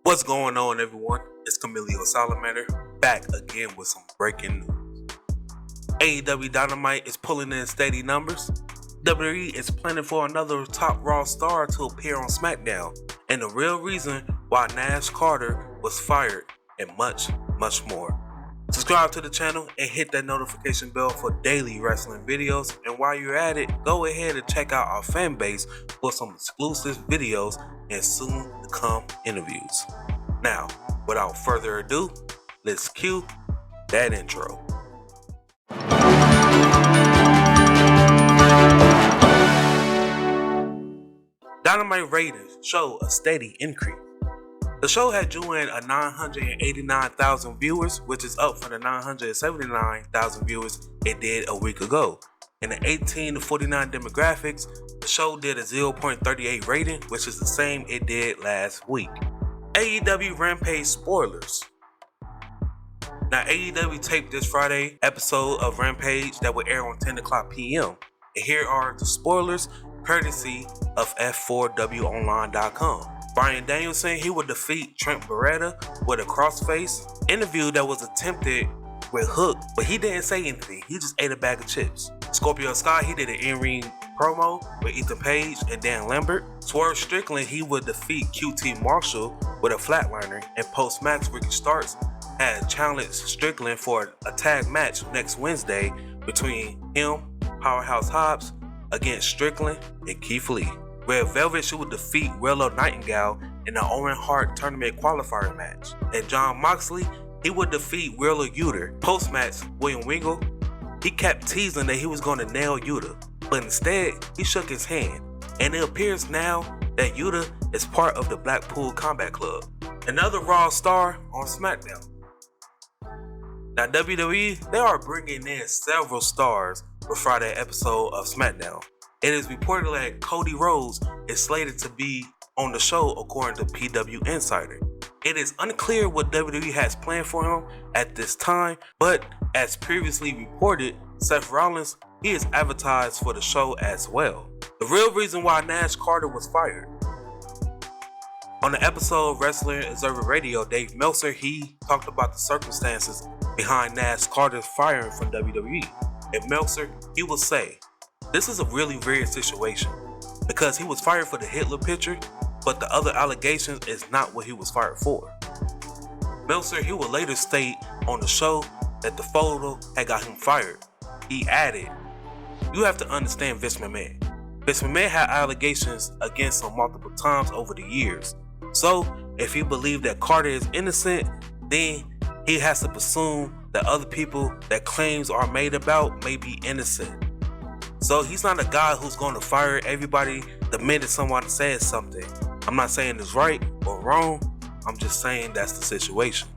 What's going on, everyone? It's Camilio Salamander back again with some breaking news. AEW Dynamite is pulling in steady numbers. WWE is planning for another top Raw star to appear on SmackDown, and the real reason why Nash Carter was fired, and much more. Subscribe to the channel and hit that notification bell for daily wrestling videos, and while you're at it, go ahead and check out our fan base for some exclusive videos and soon to come interviews. Now, without further ado, let's cue that intro. Dynamite Raiders show a steady increase. The show had drew in a 989,000 viewers, which is up from the 979,000 viewers it did a week ago. In the 18 to 49 demographics, the show did a 0.38 rating, which is the same it did last week. AEW Rampage spoilers. Now, AEW taped this Friday episode of Rampage that will air on 10 o'clock p.m. And here are the spoilers, courtesy of F4WOnline.com. Bryan Danielson, he would defeat Trent Beretta with a crossface interview that was attempted with Hook, but he didn't say anything. He just ate a bag of chips. Scorpio Sky, he did an in-ring promo with Ethan Page and Dan Lambert. Swerve Strickland, he would defeat QT Marshall with a flatliner, and post-match Ricky Starks had challenged Strickland for a tag match next Wednesday between him, Powerhouse Hobbs, against Strickland and Keith Lee. Red Velvet, she would defeat Willow Nightingale in the Owen Hart tournament qualifier match. And Jon Moxley, he would defeat Wheeler Yuta. Post-match, William Wingle, he kept teasing that he was going to nail Yuta, but instead, he shook his hand. And it appears now that Yuta is part of the Blackpool Combat Club. Another Raw star on SmackDown. Now, WWE, they are bringing in several stars for Friday episode of SmackDown. It is reported that Cody Rhodes is slated to be on the show according to PW Insider. It is unclear what WWE has planned for him at this time, but as previously reported, Seth Rollins, he is advertised for the show as well. The real reason why Nash Carter was fired. On the episode of Wrestling Observer Radio, Dave Meltzer, he talked about the circumstances behind Nash Carter's firing from WWE. And Meltzer, he will say, "This is a really weird situation because he was fired for the Hitler picture, but the other allegations is not what he was fired for." Meltzer, he will later state on the show that the photo had got him fired. He added, "You have to understand Vince McMahon. Vince McMahon had allegations against him multiple times over the years. So if he believed that Carter is innocent, then he has to presume that other people that claims are made about may be innocent. So he's not a guy who's going to fire everybody the minute someone says something. I'm not saying it's right or wrong. I'm just saying that's the situation."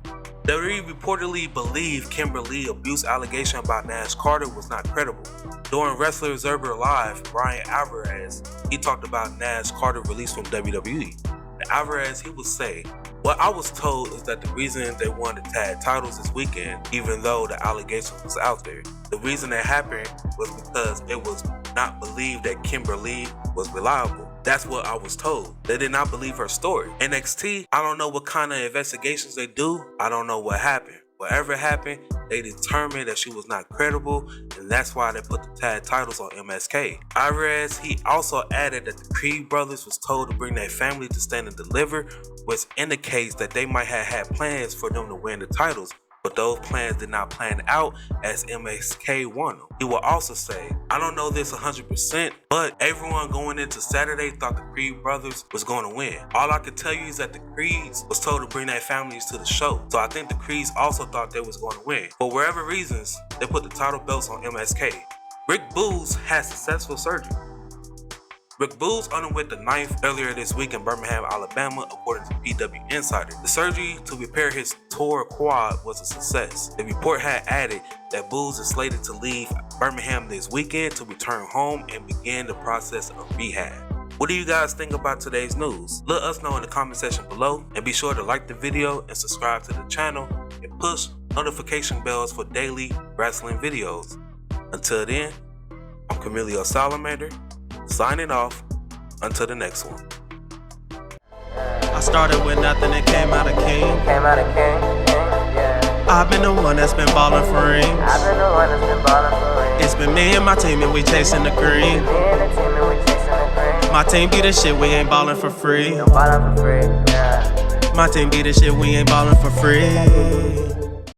WWE reportedly believed Kimberly abuse allegation about Nash Carter was not credible. During Wrestler Observer Live, Brian Alvarez, he talked about Nash Carter release from WWE. And Alvarez, he would say, "What I was told is that the reason they won the tag titles this weekend, even though the allegation was out there, the reason that happened was because it was not believed that Kimberly was reliable. That's what I was told. They did not believe her story. NXT, I don't know what kind of investigations they do. I don't know what happened. Whatever happened, they determined that she was not credible, and that's why they put the tag titles on MSK. Alvarez, he also added that the Creed brothers was told to bring their family to Stand and Deliver, which indicates that they might have had plans for them to win the titles, but those plans did not plan out as MSK won them. He will also say, "I don't know this 100%, but everyone going into Saturday thought the Creed brothers was going to win. All I can tell you is that the Creeds was told to bring their families to the show. So I think the Creeds also thought they was going to win. For whatever reasons, they put the title belts on MSK. Rick Boogs had successful surgery. Rick Boogs underwent the knife earlier this week in Birmingham, Alabama, according to PW Insider. The surgery to repair his tore quad was a success. The report had added that Boogs is slated to leave Birmingham this weekend to return home and begin the process of rehab. What do you guys think about today's news? Let us know in the comment section below, and be sure to like the video and subscribe to the channel and push notification bells for daily wrestling videos. Until then, I'm Camilio Salamander, signing off until the next one. I started with nothing and came out a king. I've been the one that's been ballin' for rings. It's been me and my team and we chasing the green. My team be the shit, we ain't ballin' for free. My team be the shit, we ain't ballin' for free.